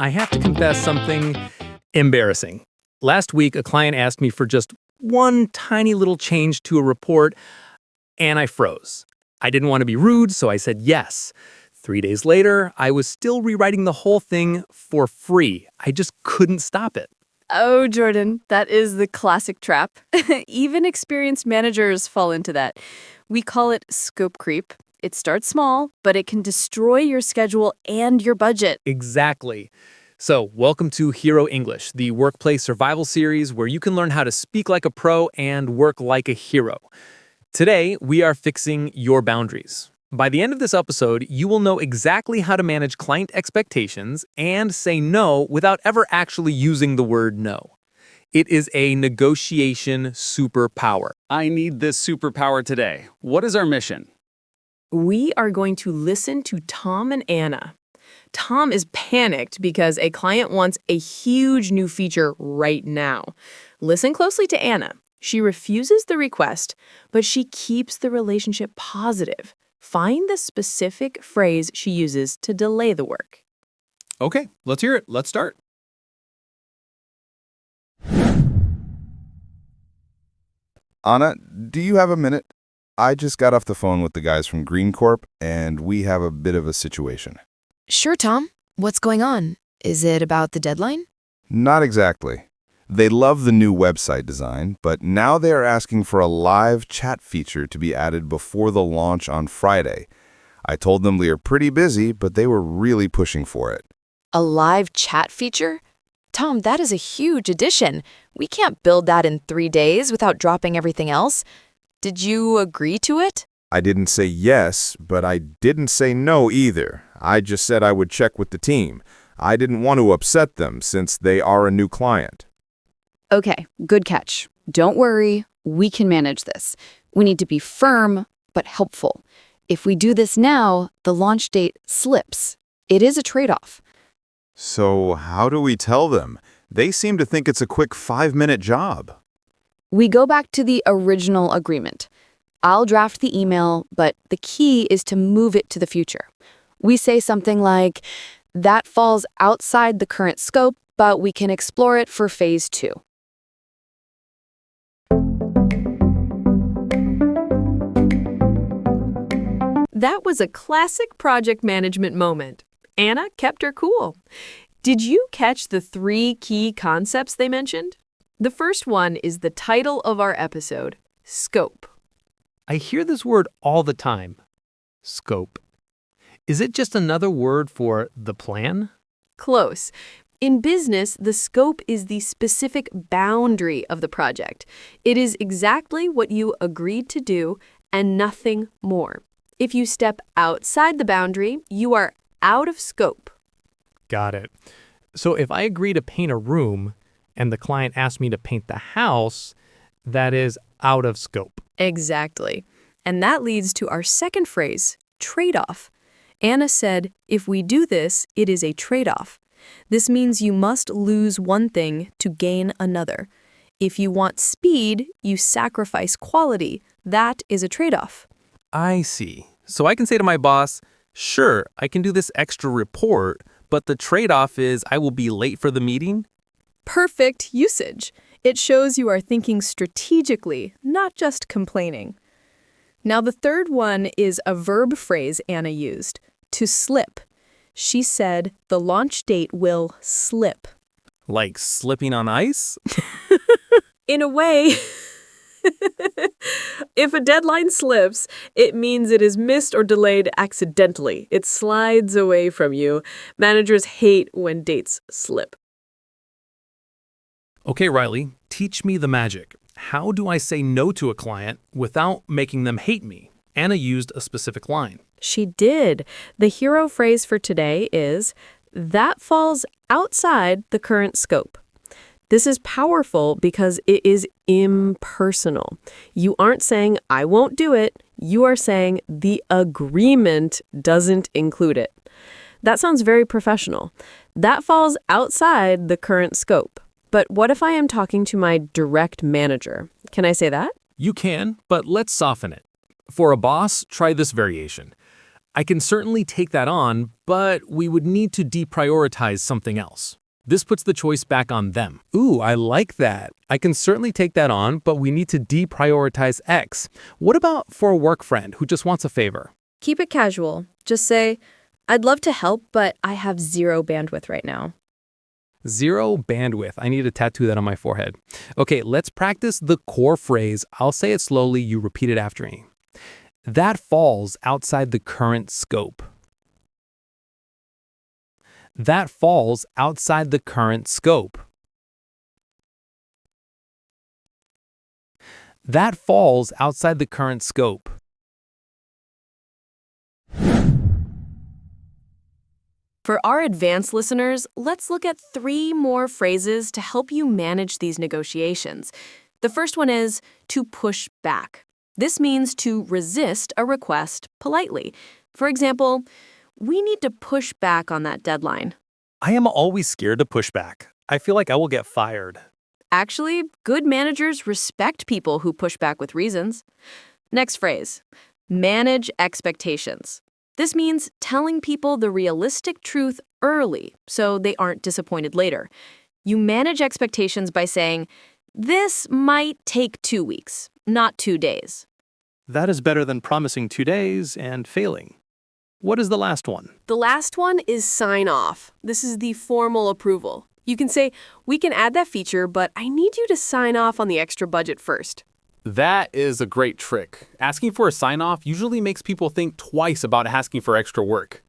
I have to confess something embarrassing. Last week, a client asked me for just one tiny little change to a report, and I froze. I didn't want to be rude, so I said yes. 3 days later, I was still rewriting the whole thing for free. I just couldn't stop it. Oh, Jordan, that is the classic trap. Even experienced managers fall into that. We call it scope creep. It starts small, but it can destroy your schedule and your budget. Exactly. So, welcome to Hero English, the workplace survival series where you can learn how to speak like a pro and work like a hero. Today, we are fixing your boundaries. By the end of this episode, you will know exactly how to manage client expectations and say no without ever actually using the word no. It is a negotiation superpower. I need this superpower today. What is our mission? We are going to listen to Tom and Anna. Tom is panicked because a client wants a huge new feature right now. Listen closely to Anna. She refuses the request, but she keeps the relationship positive. Find the specific phrase she uses to delay the work. Okay, let's hear it. Let's start. Anna, do you have a minute? I just got off the phone with the guys from Green Corp, and we have a bit of a situation. Sure, Tom. What's going on? Is it about the deadline? Not exactly. They love the new website design, but now they are asking for a live chat feature to be added before the launch on Friday. I told them we are pretty busy, but they were really pushing for it. A live chat feature? Tom, that is a huge addition. We can't build that in 3 days without dropping everything else. Did you agree to it? I didn't say yes, but I didn't say no either. I just said I would check with the team. I didn't want to upset them since they are a new client. Okay, good catch. Don't worry, we can manage this. We need to be firm, but helpful. If we do this now, the launch date slips. It is a trade-off. So how do we tell them? They seem to think it's a quick 5-minute job. We go back to the original agreement. I'll draft the email, but the key is to move it to the future. We say something like, that falls outside the current scope, but we can explore it for phase 2. That was a classic project management moment. Anna kept her cool. Did you catch the 3 key concepts they mentioned? The first one is the title of our episode, Scope. I hear this word all the time. Scope. Is it just another word for the plan? Close. In business, the scope is the specific boundary of the project. It is exactly what you agreed to do and nothing more. If you step outside the boundary, you are out of scope. Got it. So if I agree to paint a room and the client asks me to paint the house, that is out of scope. Exactly. And that leads to our second phrase, trade-off. Anna said, if we do this, it is a trade-off. This means you must lose one thing to gain another. If you want speed, you sacrifice quality. That is a trade-off. I see. So I can say to my boss, sure, I can do this extra report, but the trade-off is I will be late for the meeting? Perfect usage. It shows you are thinking strategically, not just complaining. Now, the third one is a verb phrase Anna used, to slip. She said the launch date will slip. Like slipping on ice? In a way. If a deadline slips, it means it is missed or delayed accidentally. It slides away from you. Managers hate when dates slip. Okay, Riley, teach me the magic. How do I say no to a client without making them hate me? Anna used a specific line. She did. The hero phrase for today is, that falls outside the current scope. This is powerful because it is impersonal. You aren't saying, I won't do it. You are saying the agreement doesn't include it. That sounds very professional. That falls outside the current scope. But what if I am talking to my direct manager? Can I say that? You can, but let's soften it. For a boss, try this variation. I can certainly take that on, but we would need to deprioritize something else. This puts the choice back on them. Ooh, I like that. I can certainly take that on, but we need to deprioritize X. What about for a work friend who just wants a favor? Keep it casual. Just say, I'd love to help, but I have zero bandwidth right now. Zero bandwidth. I need to tattoo that on my forehead. Okay, let's practice the core phrase. I'll say it slowly, you repeat it after me. That falls outside the current scope. That falls outside the current scope. That falls outside the current scope. For our advanced listeners, let's look at 3 more phrases to help you manage these negotiations. The first one is to push back. This means to resist a request politely. For example, we need to push back on that deadline. I am always scared to push back. I feel like I will get fired. Actually, good managers respect people who push back with reasons. Next phrase, manage expectations. This means telling people the realistic truth early so they aren't disappointed later. You manage expectations by saying, this might take 2 weeks, not 2 days. That is better than promising 2 days and failing. What is the last one? The last one is sign off. This is the formal approval. You can say, we can add that feature, but I need you to sign off on the extra budget first. That is a great trick. Asking for a sign-off usually makes people think twice about asking for extra work.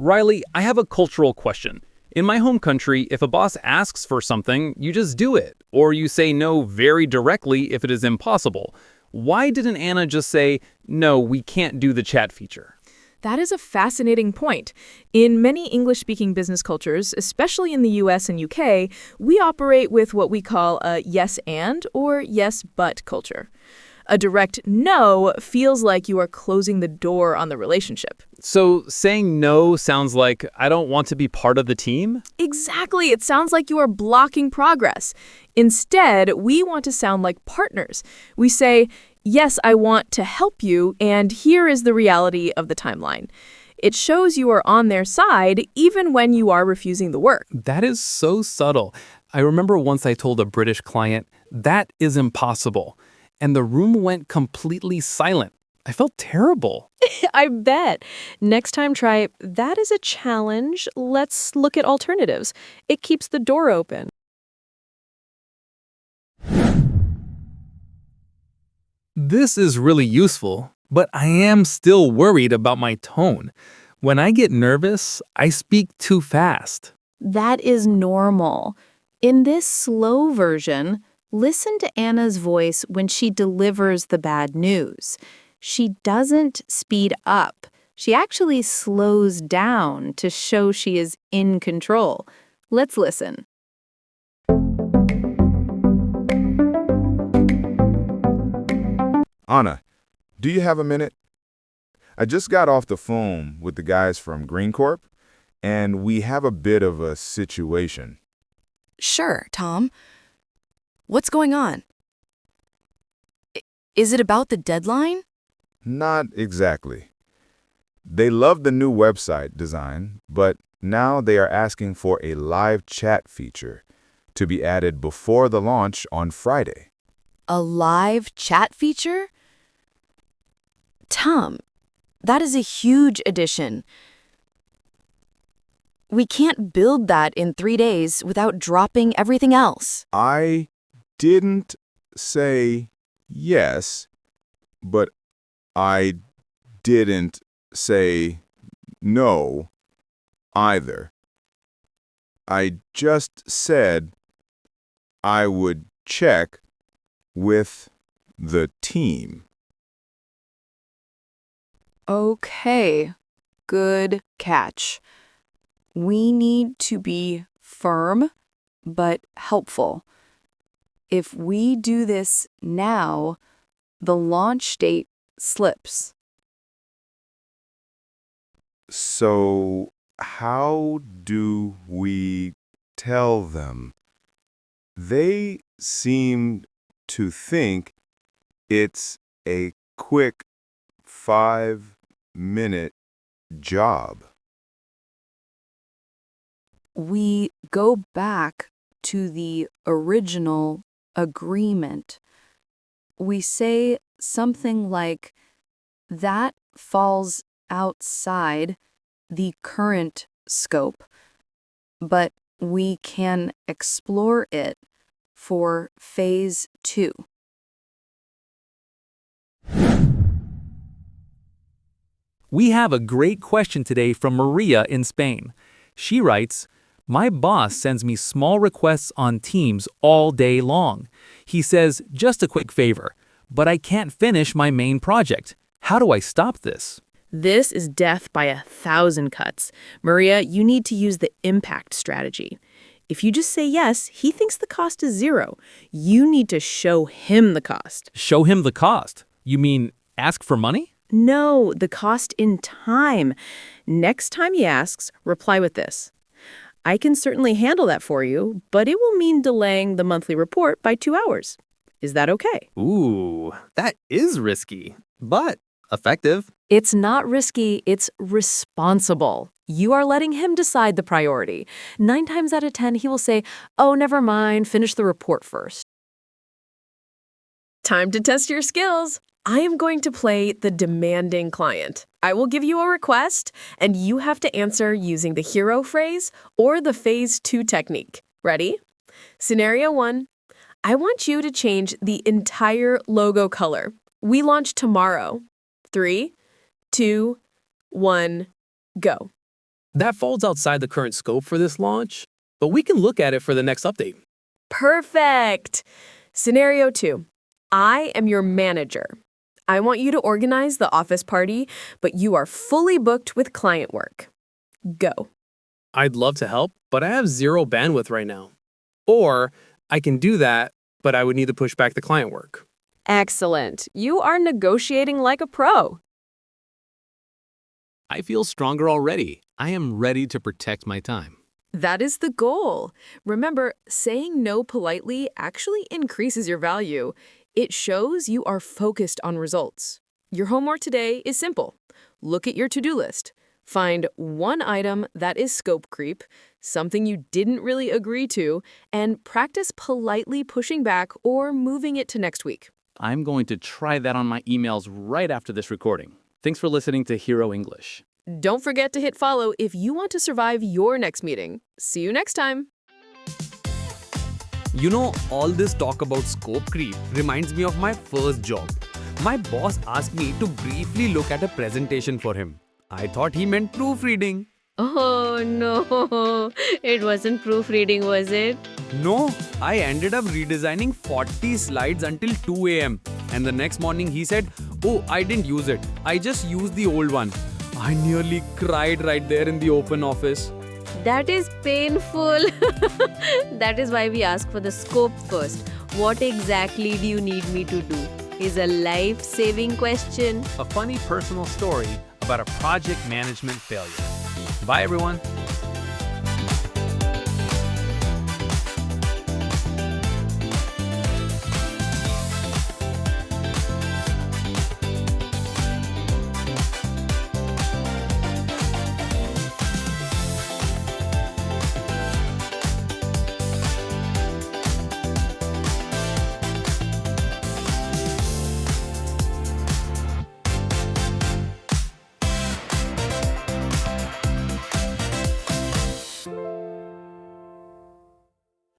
Riley, I have a cultural question. In my home country, if a boss asks for something, you just do it, or you say no very directly if it is impossible. Why didn't Anna just say, no, we can't do the chat feature? That is a fascinating point. In many English-speaking business cultures, especially in the US and UK, we operate with what we call a yes and or yes but culture. A direct no feels like you are closing the door on the relationship. So saying no sounds like I don't want to be part of the team? Exactly. It sounds like you are blocking progress. Instead, we want to sound like partners. We say, yes, I want to help you, and here is the reality of the timeline. It shows you are on their side even when you are refusing the work. That is so subtle. I remember once I told a British client, that is impossible. And the room went completely silent. I felt terrible. I bet. Next time try, that is a challenge. Let's look at alternatives. It keeps the door open. This is really useful, but I am still worried about my tone. When I get nervous, I speak too fast. That is normal. In this slow version, listen to Anna's voice when she delivers the bad news. She doesn't speed up. She actually slows down to show she is in control. Let's listen. Anna, do you have a minute? I just got off the phone with the guys from Green Corp, and we have a bit of a situation. Sure, Tom. What's going on? Is it about the deadline? Not exactly. They love the new website design, but now they are asking for a live chat feature to be added before the launch on Friday. A live chat feature? Tom, that is a huge addition. We can't build that in 3 days without dropping everything else. I didn't say yes, but I didn't say no either. I just said I would check with the team. Okay, good catch. We need to be firm but helpful. If we do this now, the launch date slips. So how do we tell them? They seem to think It's a quick 5-minute job. We go back to the original agreement. We say something like, that falls outside the current scope, but we can explore it for phase 2. We have a great question today from Maria in Spain. She writes, "My boss sends me small requests on Teams all day long. He says, just a quick favor, but I can't finish my main project. How do I stop this?" This is death by 1,000 cuts. Maria, you need to use the impact strategy. If you just say yes, he thinks the cost is 0. You need to show him the cost. Show him the cost. You mean ask for money? No, the cost in time. Next time he asks, reply with this. I can certainly handle that for you, but it will mean delaying the monthly report by 2 hours. Is that okay? Ooh, that is risky, but effective. It's not risky, it's responsible. You are letting him decide the priority. 9 times out of 10, he will say, oh, never mind, finish the report first. Time to test your skills. I am going to play the demanding client. I will give you a request, and you have to answer using the hero phrase or the phase 2 technique. Ready? Scenario 1. I want you to change the entire logo color. We launch tomorrow. 3, 2, 1, go. That falls outside the current scope for this launch, but we can look at it for the next update. Perfect. Scenario 2. I am your manager. I want you to organize the office party, but you are fully booked with client work. Go. I'd love to help, but I have 0 bandwidth right now. Or I can do that, but I would need to push back the client work. Excellent. You are negotiating like a pro. I feel stronger already. I am ready to protect my time. That is the goal. Remember, saying no politely actually increases your value. It shows you are focused on results. Your homework today is simple. Look at your to-do list. Find one item that is scope creep, something you didn't really agree to, and practice politely pushing back or moving it to next week. I'm going to try that on my emails right after this recording. Thanks for listening to Hero English. Don't forget to hit follow if you want to survive your next meeting. See you next time. You know, all this talk about scope creep reminds me of my first job. My boss asked me to briefly look at a presentation for him. I thought he meant proofreading. Oh no, it wasn't proofreading, was it? No, I ended up redesigning 40 slides until 2 a.m. And the next morning he said, oh, I didn't use it. I just used the old one. I nearly cried right there in the open office. That is painful. That is why we ask for the scope first. What exactly do you need me to do? Is a life-saving question. A funny personal story about a project management failure. Bye, everyone.